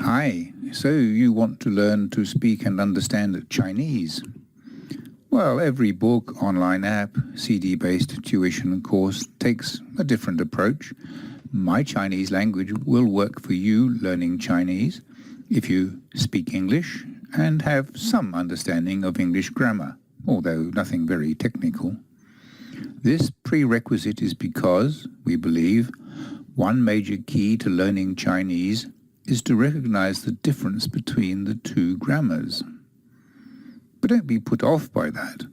Hi, so you want to learn to speak and understand Chinese? Well, every book, online app, CD-based tuition course takes a different approach. My Chinese language will work for you learning Chinese if you speak English and have some understanding of English grammar, although nothing very technical. This prerequisite is because, we believe, one major key to learning Chinese is to recognize the difference between the two grammars. But don't be put off by that.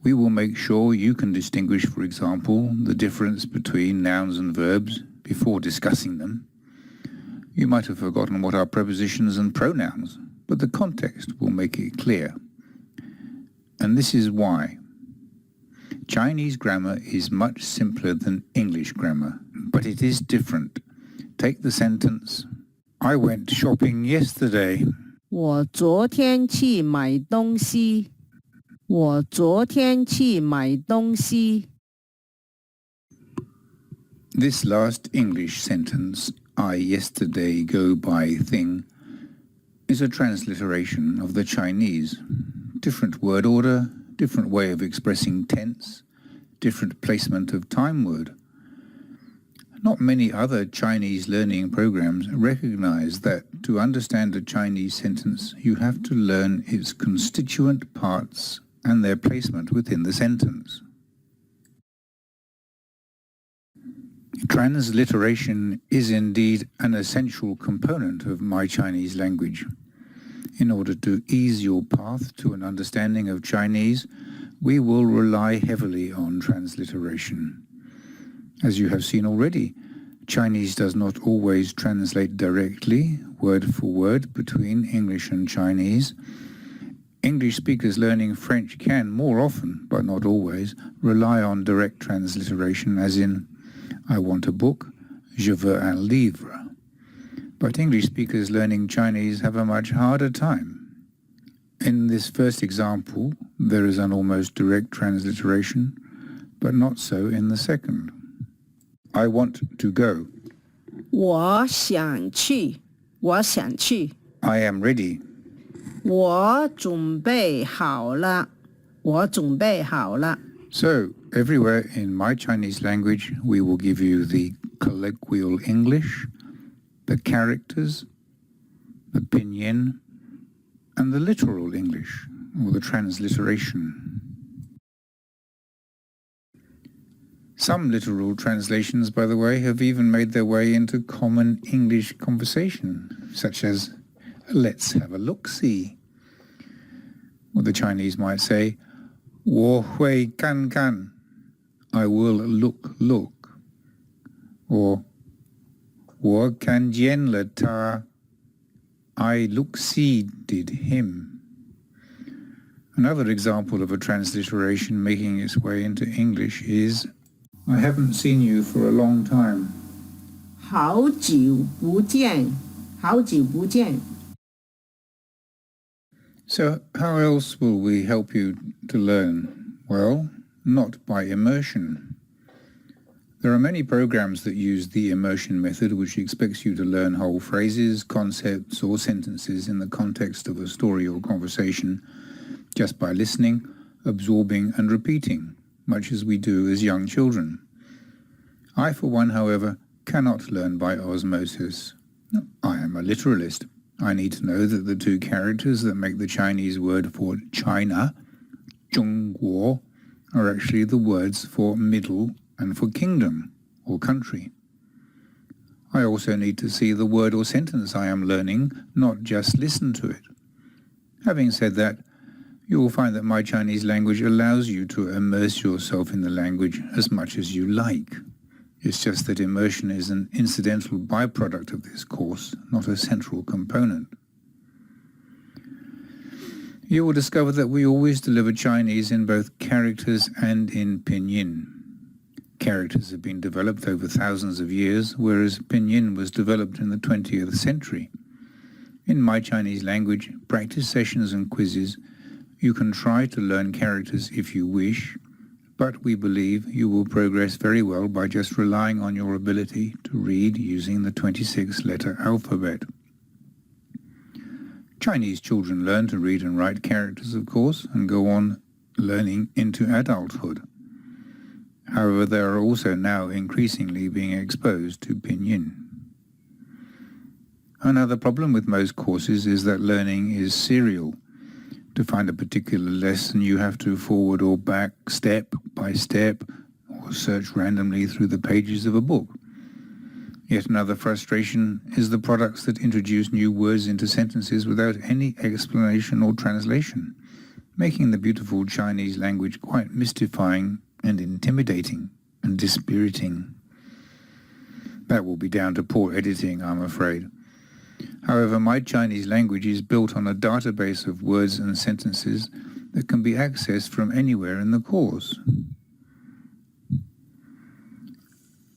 We will make sure you can distinguish, for example, the difference between nouns and verbs before discussing them. You might have forgotten what are prepositions and pronouns, but the context will make it clear. And this is why. Chinese grammar is much simpler than English grammar, but it is different. Take the sentence, I went shopping yesterday. 我昨天去买东西。我昨天去买东西。 This last English sentence, I yesterday go by thing, is a transliteration of the Chinese. Different word order, different way of expressing tense, different placement of time word. Not many other Chinese learning programs recognize that to understand a Chinese sentence, you have to learn its constituent parts and their placement within the sentence. Transliteration is indeed an essential component of My Chinese Language. In order to ease your path to an understanding of Chinese, we will rely heavily on transliteration. As you have seen already, Chinese does not always translate directly, word for word, between English and Chinese. English speakers learning French can, more often, but not always, rely on direct transliteration, as in, I want a book, je veux un livre. But English speakers learning Chinese have a much harder time. In this first example, there is an almost direct transliteration, but not so in the second. I want to go. 我想去。我想去。 I am ready. 我准备好了。我准备好了。 So, everywhere in My Chinese Language, we will give you the colloquial English, the characters, the pinyin, and the literal English, or the transliteration. Some literal translations, by the way, have even made their way into common English conversation, such as, let's have a look-see. Or the Chinese might say, 我会看看, I will look. Or, 我看见了他, I look-seed him. Another example of a transliteration making its way into English is, I haven't seen you for a long time. 好久不见。好久不见。 So how else will we help you to learn? Well, not by immersion. There are many programs that use the immersion method, which expects you to learn whole phrases, concepts, or sentences in the context of a story or conversation just by listening, absorbing, and repeating, much as we do as young children. I, for one, however, cannot learn by osmosis. I am a literalist. I need to know that the two characters that make the Chinese word for China, 中国, are actually the words for middle and for kingdom or country. I also need to see the word or sentence I am learning, not just listen to it. Having said that, you will find that My Chinese Language allows you to immerse yourself in the language as much as you like. It's just that immersion is an incidental byproduct of this course, not a central component. You will discover that we always deliver Chinese in both characters and in pinyin. Characters have been developed over thousands of years, whereas pinyin was developed in the 20th century. In My Chinese Language, practice sessions and quizzes, you can try to learn characters if you wish, but we believe you will progress very well by just relying on your ability to read using the 26-letter alphabet. Chinese children learn to read and write characters, of course, and go on learning into adulthood. However, they are also now increasingly being exposed to pinyin. Another problem with most courses is that learning is serial. To find a particular lesson, you have to forward or back step by step or search randomly through the pages of a book. Yet another frustration is the products that introduce new words into sentences without any explanation or translation, making the beautiful Chinese language quite mystifying and intimidating and dispiriting. That will be down to poor editing, I'm afraid. However, My Chinese Language is built on a database of words and sentences that can be accessed from anywhere in the course.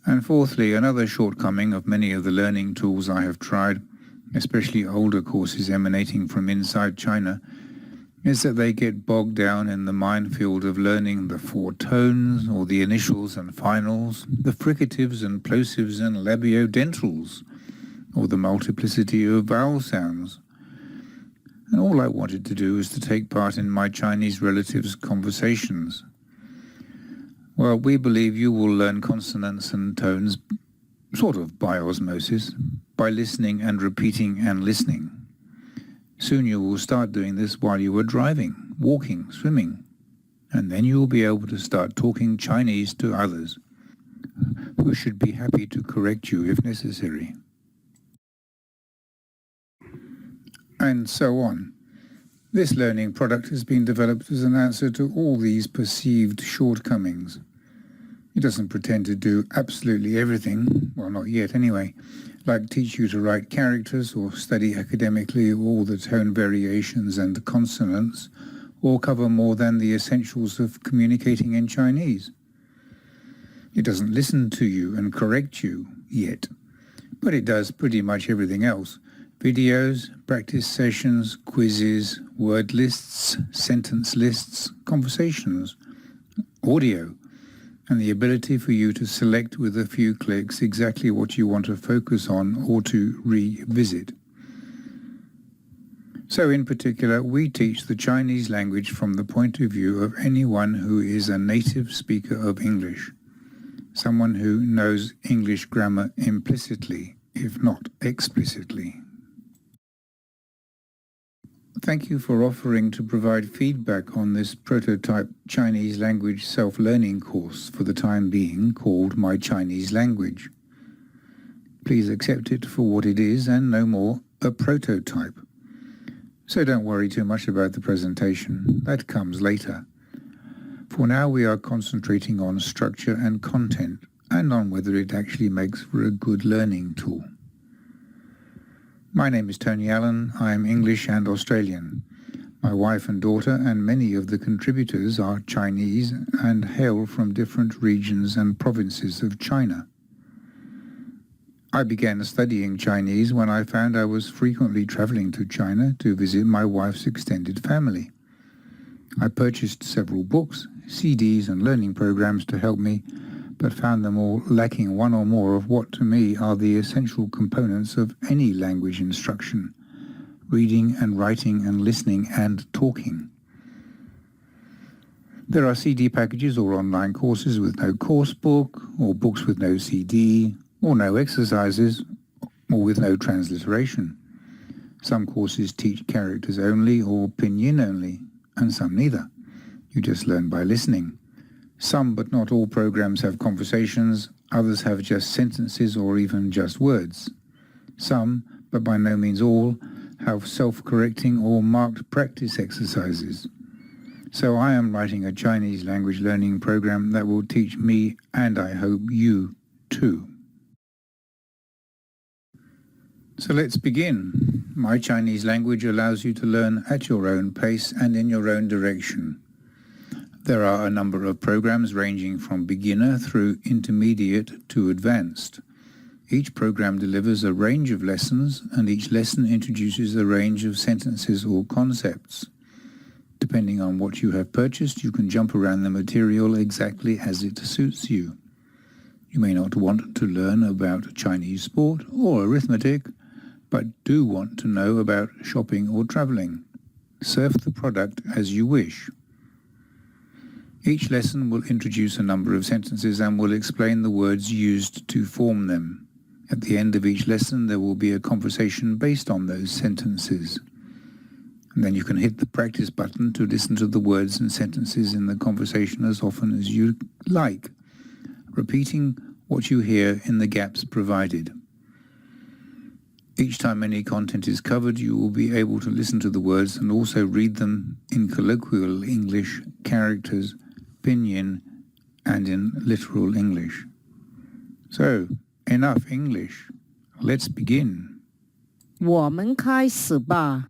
And fourthly, another shortcoming of many of the learning tools I have tried, especially older courses emanating from inside China, is that they get bogged down in the minefield of learning the four tones, or the initials and finals, the fricatives and plosives and labiodentals, or the multiplicity of vowel sounds. And all I wanted to do was to take part in my Chinese relatives' conversations. Well, we believe you will learn consonants and tones sort of by osmosis, by listening and repeating and listening. Soon you will start doing this while you are driving, walking, swimming, and then you will be able to start talking Chinese to others, who should be happy to correct you if necessary. And so on. This learning product has been developed as an answer to all these perceived shortcomings. It doesn't pretend to do absolutely everything, well, not yet anyway, like teach you to write characters or study academically all the tone variations and consonants, or cover more than the essentials of communicating in Chinese. It doesn't listen to you and correct you yet, but it does pretty much everything else. Videos, practice sessions, quizzes, word lists, sentence lists, conversations, audio, and the ability for you to select with a few clicks exactly what you want to focus on or to revisit. So in particular, we teach the Chinese language from the point of view of anyone who is a native speaker of English, someone who knows English grammar implicitly, if not explicitly. Thank you for offering to provide feedback on this prototype Chinese language self-learning course for the time being called My Chinese Language. Please accept it for what it is and no more, a prototype. So don't worry too much about the presentation, that comes later. For now we are concentrating on structure and content and on whether it actually makes for a good learning tool. My name is Tony Allen. I am English and Australian. My wife and daughter and many of the contributors are Chinese and hail from different regions and provinces of China. I began studying Chinese when I found I was frequently traveling to China to visit my wife's extended family. I purchased several books, CDs and learning programs to help me, but found them all lacking one or more of what to me are the essential components of any language instruction: reading and writing and listening and talking. There are CD packages or online courses with no course book, or books with no CD, or no exercises, or with no transliteration. Some courses teach characters only or pinyin only, and some neither. You just learn by listening. Some, but not all, programs have conversations, others have just sentences or even just words. Some, but by no means all, have self-correcting or marked practice exercises. So I am writing a Chinese language learning program that will teach me, and I hope you, too. So let's begin. My Chinese Language allows you to learn at your own pace and in your own direction. There are a number of programs ranging from beginner through intermediate to advanced. Each program delivers a range of lessons, and each lesson introduces a range of sentences or concepts. Depending on what you have purchased, you can jump around the material exactly as it suits you. You may not want to learn about Chinese sport or arithmetic, but do want to know about shopping or traveling. Surf the product as you wish. Each lesson will introduce a number of sentences and will explain the words used to form them. At the end of each lesson, there will be a conversation based on those sentences. And then you can hit the practice button to listen to the words and sentences in the conversation as often as you like, repeating what you hear in the gaps provided. Each time any content is covered, you will be able to listen to the words and also read them in colloquial English characters, pinyin, and in literal English. So, enough English. Let's begin. 我们开始吧。